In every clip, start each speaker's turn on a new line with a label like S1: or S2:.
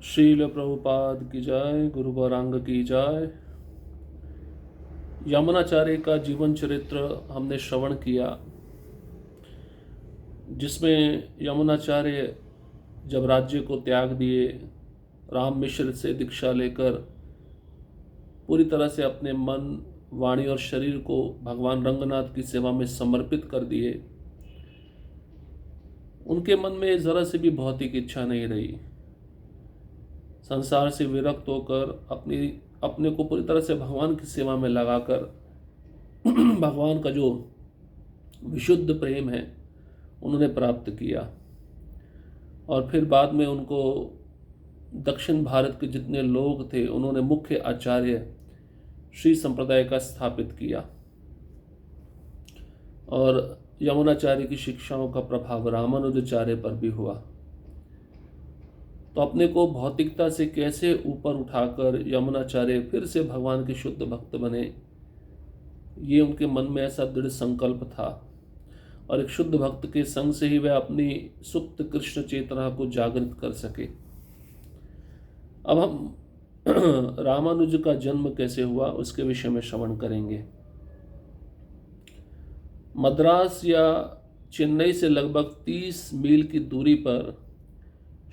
S1: श्रील प्रभुपाद की जय, गुरु गौरांग की जय। यमुनाचार्य का जीवन चरित्र हमने श्रवण किया, जिसमें यमुनाचार्य जब राज्य को त्याग दिए, राम मिश्र से दीक्षा लेकर पूरी तरह से अपने मन, वाणी और शरीर को भगवान रंगनाथ की सेवा में समर्पित कर दिए, उनके मन में जरा से भी भौतिक इच्छा नहीं रही। संसार से विरक्त होकर अपने को पूरी तरह से भगवान की सेवा में लगाकर भगवान का जो विशुद्ध प्रेम है उन्होंने प्राप्त किया। और फिर बाद में उनको दक्षिण भारत के जितने लोग थे उन्होंने मुख्य आचार्य श्री संप्रदाय का स्थापित किया, और यमुनाचार्य की शिक्षाओं का प्रभाव रामानुजाचार्य पर भी हुआ। तो अपने को भौतिकता से कैसे ऊपर उठाकर यमुनाचार्य फिर से भगवान के शुद्ध भक्त बने, ये उनके मन में ऐसा दृढ़ संकल्प था। और एक शुद्ध भक्त के संग से ही वह अपनी सुप्त कृष्ण चेतना को जागृत कर सके। अब हम रामानुज का जन्म कैसे हुआ उसके विषय में श्रवण करेंगे। मद्रास या चेन्नई से लगभग 30 मील की दूरी पर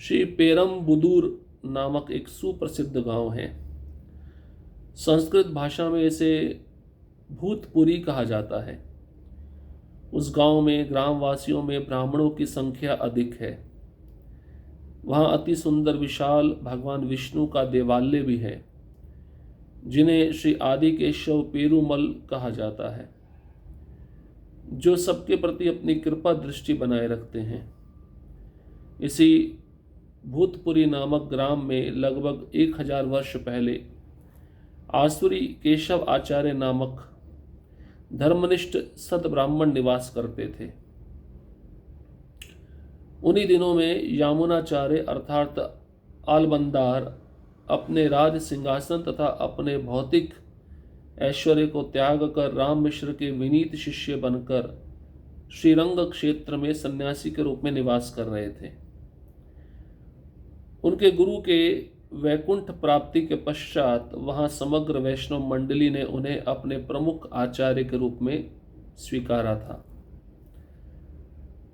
S1: श्री पेरम्बुदूर नामक एक सुप्रसिद्ध गांव है। संस्कृत भाषा में इसे भूतपुरी कहा जाता है। उस गांव में ग्रामवासियों में ब्राह्मणों की संख्या अधिक है। वहां अति सुंदर विशाल भगवान विष्णु का देवालय भी है, जिन्हें श्री आदिकेशव पेरुमल कहा जाता है, जो सबके प्रति अपनी कृपा दृष्टि बनाए रखते हैं। इसी भूतपुरी नामक ग्राम में लगभग 1000 वर्ष पहले आसुरी केशव आचार्य नामक धर्मनिष्ठ सत ब्राह्मण निवास करते थे। उन्हीं दिनों में यमुनाचार्य अर्थात आलबंदार अपने राज सिंहासन तथा अपने भौतिक ऐश्वर्य को त्याग कर राम मिश्र के विनीत शिष्य बनकर श्रीरंग क्षेत्र में सन्यासी के रूप में निवास कर रहे थे। उनके गुरु के वैकुंठ प्राप्ति के पश्चात वहां समग्र वैष्णव मंडली ने उन्हें अपने प्रमुख आचार्य के रूप में स्वीकारा था।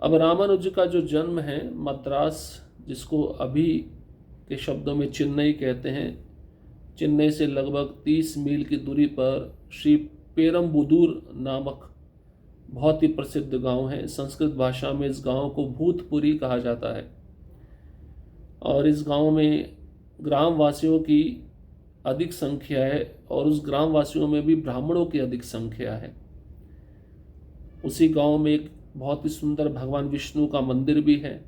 S1: अब रामानुज का जो जन्म है मद्रास, जिसको अभी के शब्दों में चेन्नई कहते हैं, चेन्नई से लगभग 30 मील की दूरी पर श्री पेरम्बुदूर नामक बहुत ही प्रसिद्ध गांव है। संस्कृत भाषा में इस गांव को भूतपुरी कहा जाता है। और इस गांव में ग्रामवासियों की अधिक संख्या है, और उस ग्रामवासियों में भी ब्राह्मणों की अधिक संख्या है। उसी गांव में एक बहुत ही सुंदर भगवान विष्णु का मंदिर भी है,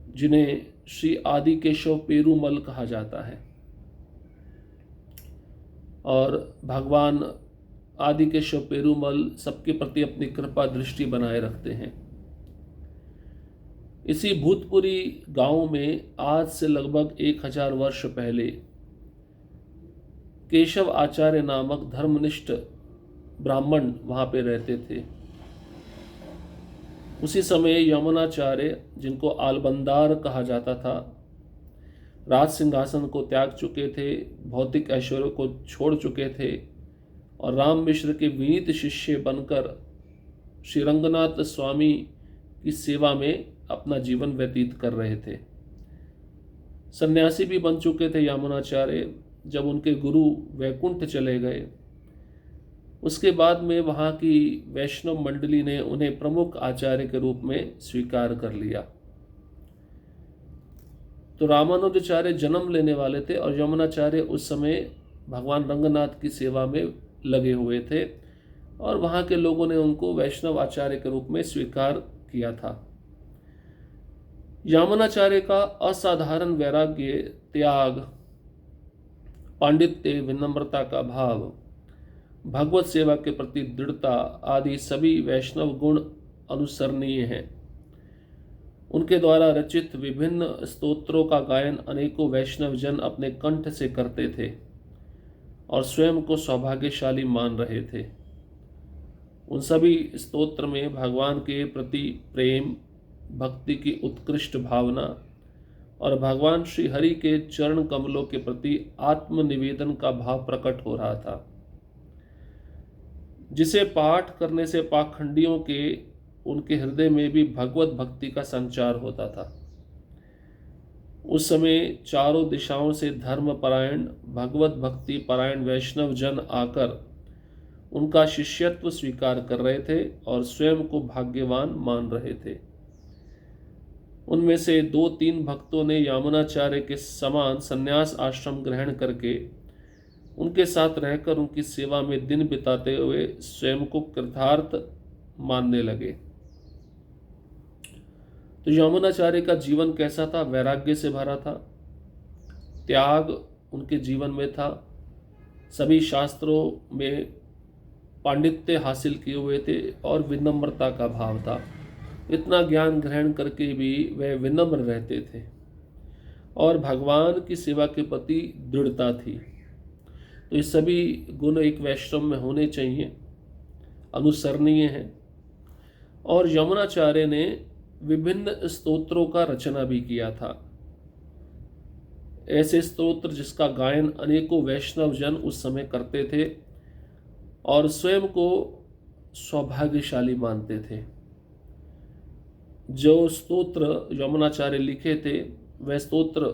S1: जिन्हें श्री आदिकेशव पेरुमल कहा जाता है। और भगवान आदिकेशव पेरुमल सबके प्रति अपनी कृपा दृष्टि बनाए रखते हैं। इसी भूतपुरी गांव में आज से लगभग 1000 वर्ष पहले केशव आचार्य नामक धर्मनिष्ठ ब्राह्मण वहां पे रहते थे। उसी समय यमुनाचार्य, जिनको आलबंदार कहा जाता था, राज सिंहासन को त्याग चुके थे, भौतिक ऐश्वर्य को छोड़ चुके थे और राम मिश्र के विनीत शिष्य बनकर श्री रंगनाथ स्वामी की सेवा में अपना जीवन व्यतीत कर रहे थे। सन्यासी भी बन चुके थे यमुनाचार्य जब उनके गुरु वैकुंठ चले गए। उसके बाद में वहाँ की वैष्णव मंडली ने उन्हें प्रमुख आचार्य के रूप में स्वीकार कर लिया। तो रामानुजाचार्य जन्म लेने वाले थे और यमुनाचार्य उस समय भगवान रंगनाथ की सेवा में लगे हुए थे, और वहाँ के लोगों ने उनको वैष्णव आचार्य के रूप में स्वीकार किया था। यमुनाचार्य का असाधारण वैराग्य, त्याग, पांडित्य, विनम्रता का भाव, भगवत सेवा के प्रति दृढ़ता आदि सभी वैष्णव गुण अनुसरणीय हैं। उनके द्वारा रचित विभिन्न स्तोत्रों का गायन अनेकों वैष्णव जन अपने कंठ से करते थे और स्वयं को सौभाग्यशाली मान रहे थे। उन सभी स्तोत्र में भगवान के प्रति प्रेम, भक्ति की उत्कृष्ट भावना और भगवान श्री हरि के चरण कमलों के प्रति आत्मनिवेदन का भाव प्रकट हो रहा था, जिसे पाठ करने से पाखंडियों के उनके हृदय में भी भगवत भक्ति का संचार होता था। उस समय चारों दिशाओं से धर्मपरायण भगवत भक्ति परायण वैष्णव जन आकर उनका शिष्यत्व स्वीकार कर रहे थे और स्वयं को भाग्यवान मान रहे थे। उनमें से 2-3 भक्तों ने यामुनाचार्य के समान संन्यास आश्रम ग्रहण करके उनके साथ रहकर उनकी सेवा में दिन बिताते हुए स्वयं को कृतार्थ मानने लगे। तो यामुनाचार्य का जीवन कैसा था? वैराग्य से भरा था, त्याग उनके जीवन में था, सभी शास्त्रों में पांडित्य हासिल किए हुए थे और विनम्रता का भाव था। इतना ज्ञान ग्रहण करके भी वह विनम्र रहते थे और भगवान की सेवा के प्रति दृढ़ता थी। तो ये सभी गुण एक वैष्णव में होने चाहिए, अनुसरणीय हैं। और यमुनाचार्य ने विभिन्न स्तोत्रों का रचना भी किया था, ऐसे स्तोत्र जिसका गायन अनेकों वैष्णव जन उस समय करते थे और स्वयं को सौभाग्यशाली मानते थे। जो स्तोत्र यमुनाचार्य लिखे थे वह स्तोत्र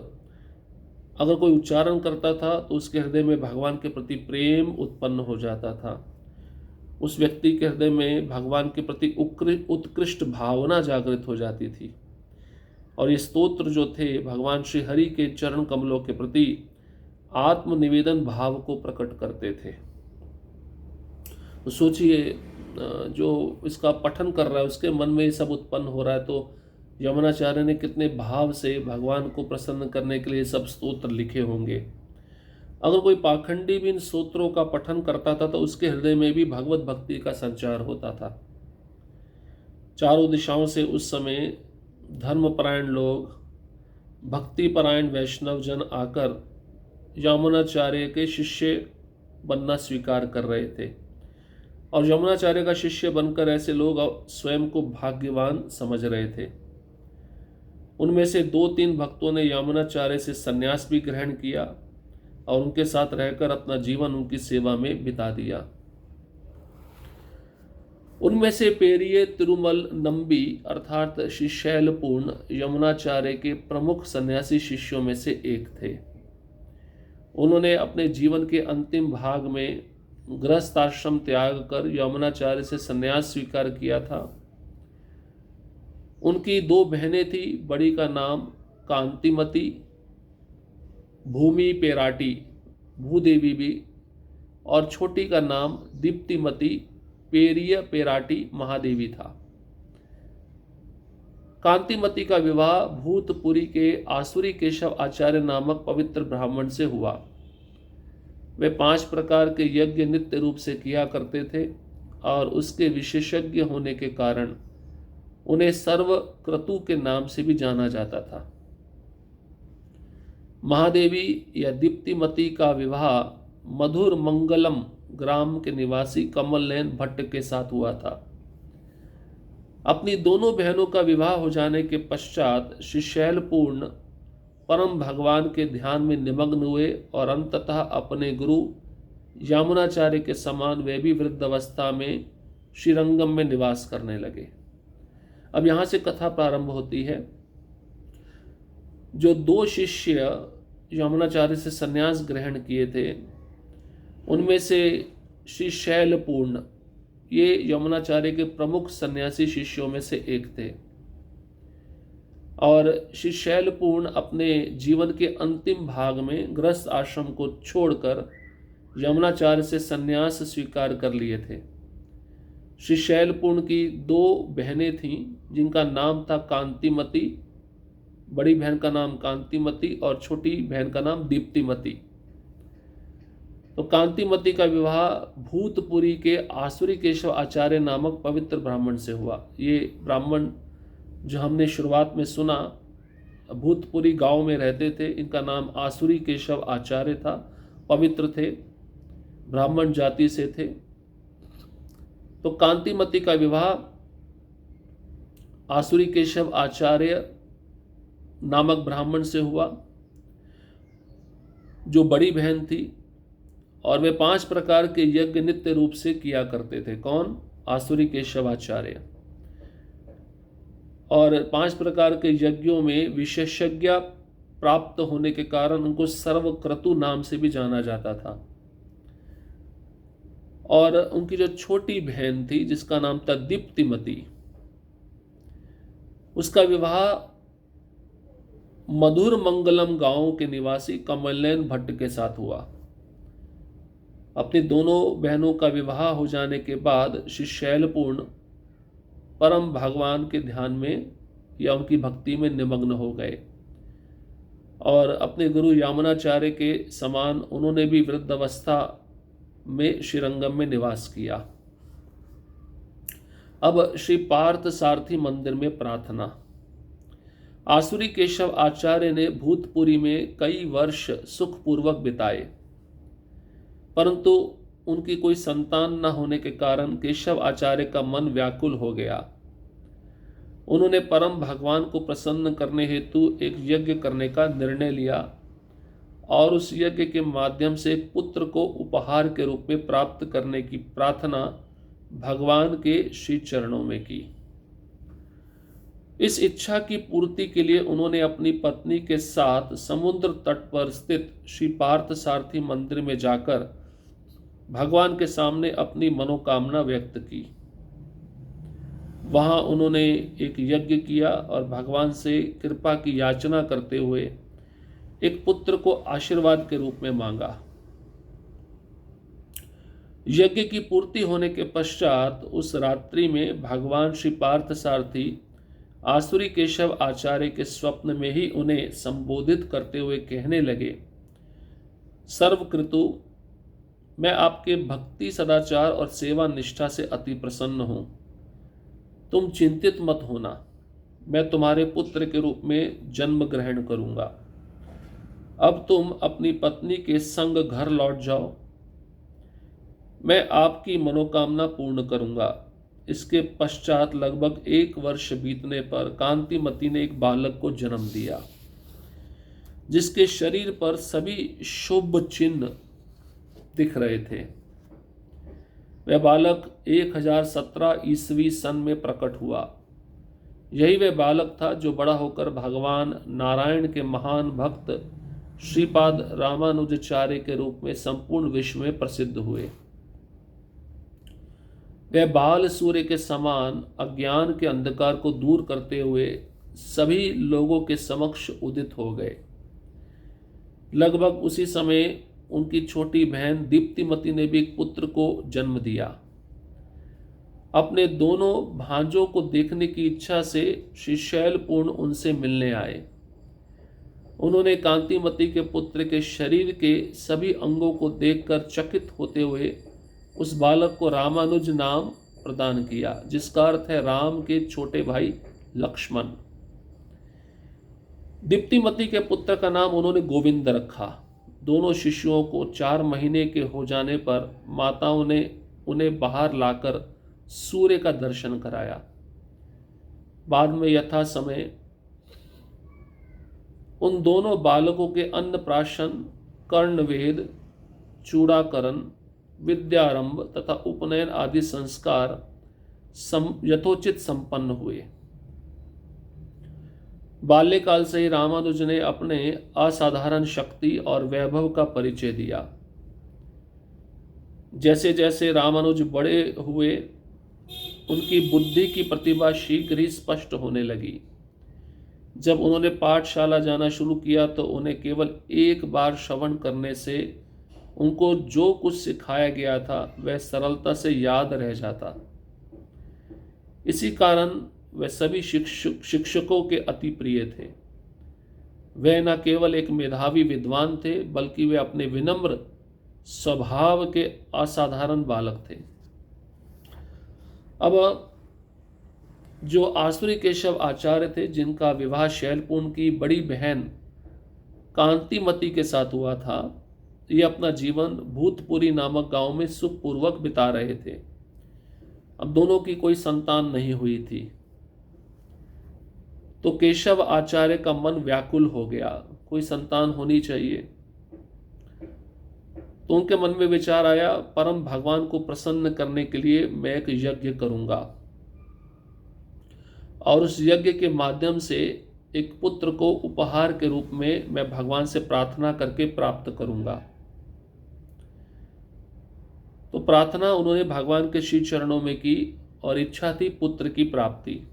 S1: अगर कोई उच्चारण करता था तो उसके हृदय में भगवान के प्रति प्रेम उत्पन्न हो जाता था, उस व्यक्ति के हृदय में भगवान के प्रति उत्कृष्ट भावना जागृत हो जाती थी। और ये स्तोत्र जो थे भगवान श्री हरि के चरण कमलों के प्रति आत्मनिवेदन भाव को प्रकट करते थे। तो सोचिए, जो इसका पठन कर रहा है उसके मन में ये सब उत्पन्न हो रहा है, तो यमुनाचार्य ने कितने भाव से भगवान को प्रसन्न करने के लिए सब स्तोत्र लिखे होंगे। अगर कोई पाखंडी भी इन स्तोत्रों का पठन करता था तो उसके हृदय में भी भगवत भक्ति का संचार होता था। चारों दिशाओं से उस समय धर्मपरायण लोग, भक्तिपरायण वैष्णव जन आकर यमुनाचार्य के शिष्य बनना स्वीकार कर रहे थे और यमुनाचार्य का शिष्य बनकर ऐसे लोग स्वयं को भाग्यवान समझ रहे थे। उनमें से 2-3 भक्तों ने यमुनाचार्य से संन्यास भी ग्रहण किया और उनके साथ रहकर अपना जीवन उनकी सेवा में बिता दिया। उनमें से पेरिये तिरुमल नंबी अर्थात श्री शैलपूर्ण यमुनाचार्य के प्रमुख सन्यासी शिष्यों में से एक थे। उन्होंने अपने जीवन के अंतिम भाग में गृहस्थ आश्रम त्याग कर यमुनाचार्य से संन्यास स्वीकार किया था। उनकी 2 बहनें थी, बड़ी का नाम कांतिमती भूमि पेराटी भूदेवी भी और छोटी का नाम दीप्तिमती पेरिय पेराटी महादेवी था। कांतिमती का विवाह भूतपुरी के आसुरी केशव आचार्य नामक पवित्र ब्राह्मण से हुआ। वे 5 प्रकार के यज्ञ नित्य रूप से किया करते थे और उसके विशेषज्ञ होने के कारण उन्हें सर्वक्रतु के नाम से भी जाना जाता था। महादेवी या दीप्तिमती का विवाह मधुर मंगलम ग्राम के निवासी कमल नयन भट्ट के साथ हुआ था। अपनी दोनों बहनों का विवाह हो जाने के पश्चात श्री शैलपूर्ण परम भगवान के ध्यान में निमग्न हुए और अंततः अपने गुरु यामुनाचार्य के समान वे भी वृद्धावस्था में श्रीरंगम में निवास करने लगे। अब यहाँ से कथा प्रारंभ होती है। जो 2 शिष्य यमुनाचार्य से संन्यास ग्रहण किए थे उनमें से श्री शैलपूर्ण ये यमुनाचार्य के प्रमुख सन्यासी शिष्यों में से एक थे और श्री शैलपूर्ण अपने जीवन के अंतिम भाग में गृहस्थ आश्रम को छोड़कर यमुनाचार्य से संन्यास स्वीकार कर लिए थे। श्री शैलपूर्ण की 2 बहनें थीं जिनका नाम था कांतिमती, बड़ी बहन का नाम कांतिमती और छोटी बहन का नाम दीप्तिमती। तो कांतिमती का विवाह भूतपुरी के आसुरी केशव आचार्य नामक पवित्र ब्राह्मण से हुआ। ये ब्राह्मण जो हमने शुरुआत में सुना भूतपुरी गांव में रहते थे, इनका नाम आसुरी केशव आचार्य था, पवित्र थे, ब्राह्मण जाति से थे। तो कांतिमती का विवाह आसुरी केशव आचार्य नामक ब्राह्मण से हुआ, जो बड़ी बहन थी, और वे 5 प्रकार के यज्ञ नित्य रूप से किया करते थे। कौन? आसुरी केशवाचार्य। और 5 प्रकार के यज्ञों में विशेषज्ञ प्राप्त होने के कारण उनको सर्वक्रतु नाम से भी जाना जाता था। और उनकी जो छोटी बहन थी जिसका नाम था दीप्तिमती, उसका विवाह मधुर मंगलम गांव के निवासी कमलनयन भट्ट के साथ हुआ। अपनी दोनों बहनों का विवाह हो जाने के बाद श्री शैलपूर्ण परम भगवान के ध्यान में या उनकी भक्ति में निमग्न हो गए, और अपने गुरु यामुनाचार्य के समान उन्होंने भी वृद्धावस्था में श्रीरंगम में निवास किया। अब श्री पार्थ सारथी मंदिर में प्रार्थना। आसुरी केशव आचार्य ने भूतपुरी में कई वर्ष सुखपूर्वक बिताए, परंतु उनकी कोई संतान न होने के कारण केशव आचार्य का मन व्याकुल हो गया। उन्होंने परम भगवान को प्रसन्न करने हेतु एक यज्ञ करने का निर्णय लिया, और उस यज्ञ के माध्यम से एक पुत्र को उपहार के रूप में प्राप्त करने की प्रार्थना भगवान के श्री चरणों में की। इस इच्छा की पूर्ति के लिए उन्होंने अपनी पत्नी के साथ समुद्र तट पर स्थित श्री पार्थ सारथी मंदिर में जाकर भगवान के सामने अपनी मनोकामना व्यक्त की। वहां उन्होंने एक यज्ञ किया और भगवान से कृपा की याचना करते हुए एक पुत्र को आशीर्वाद के रूप में मांगा। यज्ञ की पूर्ति होने के पश्चात उस रात्रि में भगवान श्री पार्थ सारथी आसुरी केशव आचार्य के स्वप्न में ही उन्हें संबोधित करते हुए कहने लगे, सर्वकृतु, मैं आपके भक्ति, सदाचार और सेवा निष्ठा से अति प्रसन्न हूं। तुम चिंतित मत होना, मैं तुम्हारे पुत्र के रूप में जन्म ग्रहण करूंगा। अब तुम अपनी पत्नी के संग घर लौट जाओ, मैं आपकी मनोकामना पूर्ण करूंगा। इसके पश्चात लगभग 1 वर्ष बीतने पर कांतिमती ने एक बालक को जन्म दिया, जिसके शरीर पर सभी शुभ चिन्ह दिख रहे थे। वह बालक 1017 ईस्वी सन में प्रकट हुआ। यही वह बालक था जो बड़ा होकर भगवान नारायण के महान भक्त श्रीपाद रामानुजाचार्य के रूप में संपूर्ण विश्व में प्रसिद्ध हुए। वह बाल सूर्य के समान अज्ञान के अंधकार को दूर करते हुए सभी लोगों के समक्ष उदित हो गए। लगभग उसी समय उनकी छोटी बहन दीप्तिमती ने भी एक पुत्र को जन्म दिया। अपने दोनों भांजों को देखने की इच्छा से श्री शैलपूर्ण उनसे मिलने आए। उन्होंने कांतिमती के पुत्र के शरीर के सभी अंगों को देखकर चकित होते हुए उस बालक को रामानुज नाम प्रदान किया, जिसका अर्थ है राम के छोटे भाई लक्ष्मण। दीप्तिमती के पुत्र का नाम उन्होंने गोविंद रखा। दोनों शिशुओं को 4 महीने के हो जाने पर माताओं ने उन्हें बाहर लाकर सूर्य का दर्शन कराया। बाद में यथा समय उन दोनों बालकों के अन्नप्राशन, कर्णवेद, चूड़ाकरण, विद्यारंभ तथा उपनयन आदि संस्कार यथोचित संपन्न हुए। बाल्यकाल से ही रामानुज ने अपने असाधारण शक्ति और वैभव का परिचय दिया। जैसे जैसे रामानुज बड़े हुए, उनकी बुद्धि की प्रतिभा शीघ्र ही स्पष्ट होने लगी। जब उन्होंने पाठशाला जाना शुरू किया तो उन्हें केवल एक बार श्रवण करने से उनको जो कुछ सिखाया गया था वह सरलता से याद रह जाता। इसी कारण वह सभी शिक्षकों के अति प्रिय थे। वह न केवल एक मेधावी विद्वान थे, बल्कि वे अपने विनम्र स्वभाव के असाधारण बालक थे। अब जो आसुरी केशव आचार्य थे, जिनका विवाह शैलपूर्ण की बड़ी बहन कांतिमती के साथ हुआ था, ये अपना जीवन भूतपुरी नामक गांव में सुखपूर्वक बिता रहे थे। अब दोनों की कोई संतान नहीं हुई थी। तो केशव आचार्य का मन व्याकुल हो गया, कोई संतान होनी चाहिए। तो उनके मन में विचार आया, परम भगवान को प्रसन्न करने के लिए मैं एक यज्ञ करूंगा और उस यज्ञ के माध्यम से एक पुत्र को उपहार के रूप में मैं भगवान से प्रार्थना करके प्राप्त करूंगा। तो प्रार्थना उन्होंने भगवान के श्री चरणों में की और इच्छा थी पुत्र की प्राप्ति।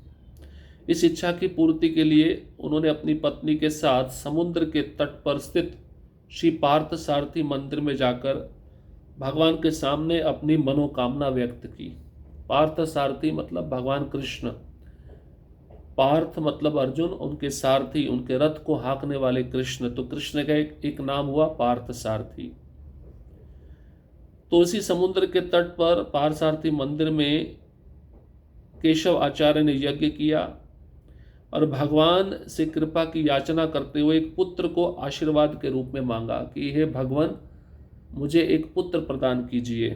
S1: इस इच्छा की पूर्ति के लिए उन्होंने अपनी पत्नी के साथ समुद्र के तट पर स्थित श्री पार्थ सारथी मंदिर में जाकर भगवान के सामने अपनी मनोकामना व्यक्त की। पार्थ सारथी मतलब भगवान कृष्ण, पार्थ मतलब अर्जुन, उनके सारथी उनके रथ को हाँकने वाले कृष्ण, तो कृष्ण का एक नाम हुआ पार्थ सारथी। तो उसी समुद्र के तट पर पार्थसारथी मंदिर में केशव आचार्य ने यज्ञ किया और भगवान से कृपा की याचना करते हुए एक पुत्र को आशीर्वाद के रूप में मांगा कि हे भगवान, मुझे एक पुत्र प्रदान कीजिए।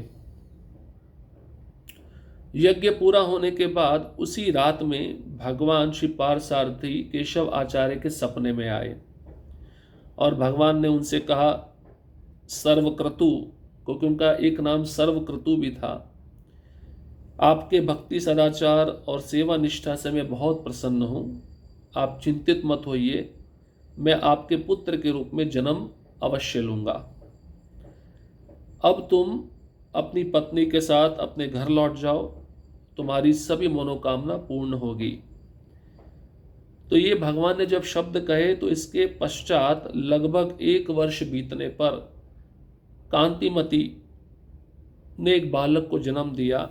S1: यज्ञ पूरा होने के बाद उसी रात में भगवान श्री पार्थसारथी केशव आचार्य के सपने में आए और भगवान ने उनसे कहा, सर्वक्रतु, क्योंकि उनका एक नाम सर्वक्रतु भी था, आपके भक्ति सदाचार और सेवा निष्ठा से मैं बहुत प्रसन्न हूँ। आप चिंतित मत होइए, मैं आपके पुत्र के रूप में जन्म अवश्य लूँगा। अब तुम अपनी पत्नी के साथ अपने घर लौट जाओ, तुम्हारी सभी मनोकामना पूर्ण होगी। तो ये भगवान ने जब शब्द कहे तो इसके पश्चात लगभग 1 वर्ष बीतने पर कांतिमती ने एक बालक को जन्म दिया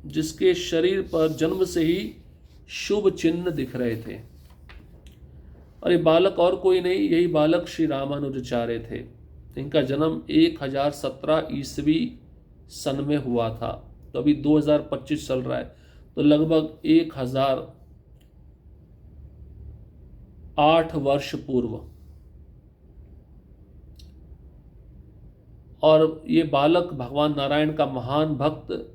S1: जिसके शरीर पर जन्म से ही शुभ चिन्ह दिख रहे थे। और ये बालक और कोई नहीं, यही बालक श्री रामानुजाचार्य थे। इनका जन्म 1017 ईस्वी सन में हुआ था। तो अभी 2025 चल रहा है, तो लगभग 1008 वर्ष पूर्व। और ये बालक भगवान नारायण का महान भक्त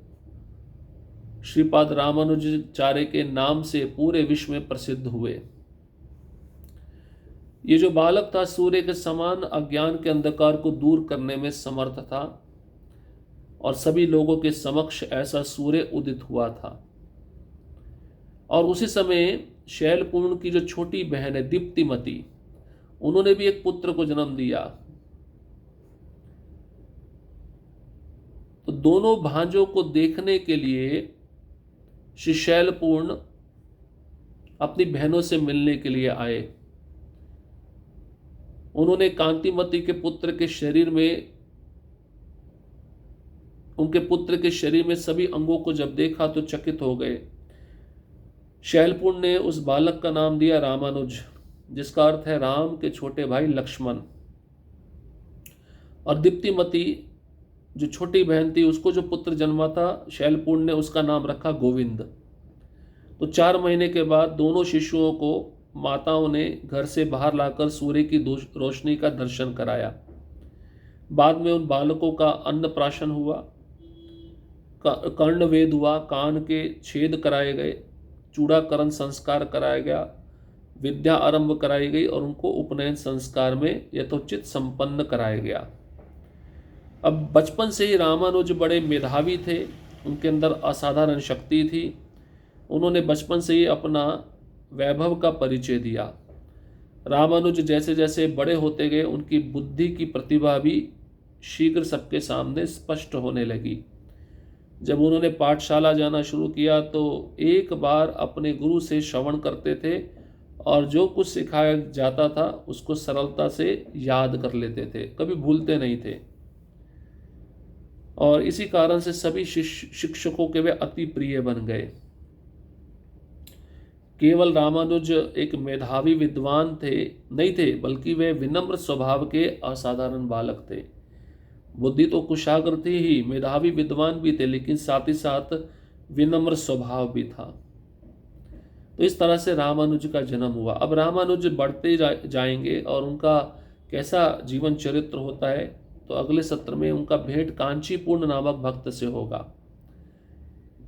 S1: श्रीपाद रामानुजाचार्य के नाम से पूरे विश्व में प्रसिद्ध हुए। ये जो बालक था सूर्य के समान अज्ञान के अंधकार को दूर करने में समर्थ था और सभी लोगों के समक्ष ऐसा सूर्य उदित हुआ था। और उसी समय शैलपूर्ण की जो छोटी बहन है दीप्तिमती, उन्होंने भी एक पुत्र को जन्म दिया। तो दोनों भांजों को देखने के लिए श्री शैलपूर्ण अपनी बहनों से मिलने के लिए आए। उन्होंने कांतिमती के पुत्र के शरीर में, उनके पुत्र के शरीर में सभी अंगों को जब देखा तो चकित हो गए। शैलपूर्ण ने उस बालक का नाम दिया रामानुज, जिसका अर्थ है राम के छोटे भाई लक्ष्मण। और दीप्तिमती जो छोटी बहन थी, उसको जो पुत्र जन्मा था शैलपूर्ण ने उसका नाम रखा गोविंद। तो 4 महीने के बाद दोनों शिशुओं को माताओं ने घर से बाहर लाकर सूर्य की रोशनी का दर्शन कराया। बाद में उन बालकों का अन्नप्राशन हुआ, कर्णवेद हुआ, कान के छेद कराए गए, चूड़ाकरण संस्कार कराया गया, विद्या आरंभ कराई गई और उनको उपनयन संस्कार में यथोचित संपन्न कराया गया। अब बचपन से ही रामानुज बड़े मेधावी थे, उनके अंदर असाधारण शक्ति थी। उन्होंने बचपन से ही अपना वैभव का परिचय दिया। रामानुज जैसे जैसे बड़े होते गए, उनकी बुद्धि की प्रतिभा भी शीघ्र सबके सामने स्पष्ट होने लगी। जब उन्होंने पाठशाला जाना शुरू किया तो एक बार अपने गुरु से श्रवण करते थे और जो कुछ सिखाया जाता था उसको सरलता से याद कर लेते थे, कभी भूलते नहीं थे। और इसी कारण से सभी शिक्षकों के वे अति प्रिय बन गए। केवल रामानुज एक मेधावी विद्वान नहीं थे, बल्कि वे विनम्र स्वभाव के असाधारण बालक थे। बुद्धि तो कुशाग्र थी ही, मेधावी विद्वान भी थे, लेकिन साथ ही साथ विनम्र स्वभाव भी था। तो इस तरह से रामानुज का जन्म हुआ। अब रामानुज बढ़ते जाएंगे और उनका कैसा जीवन चरित्र होता है तो अगले सत्र में उनका भेंट कांचीपूर्ण नामक भक्त से होगा,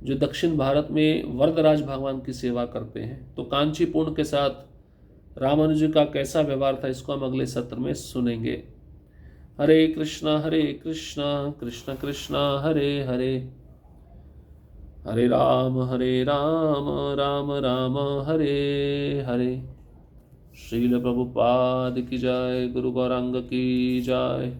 S1: जो दक्षिण भारत में वरदराज भगवान की सेवा करते हैं। तो कांचीपुर्ण के साथ रामानुज का कैसा व्यवहार था, इसको हम अगले सत्र में सुनेंगे। हरे कृष्णा कृष्ण कृष्णा हरे हरे, हरे राम राम राम हरे हरे। श्रील प्रभुपाद की जय, गुरु गौरांग की जय।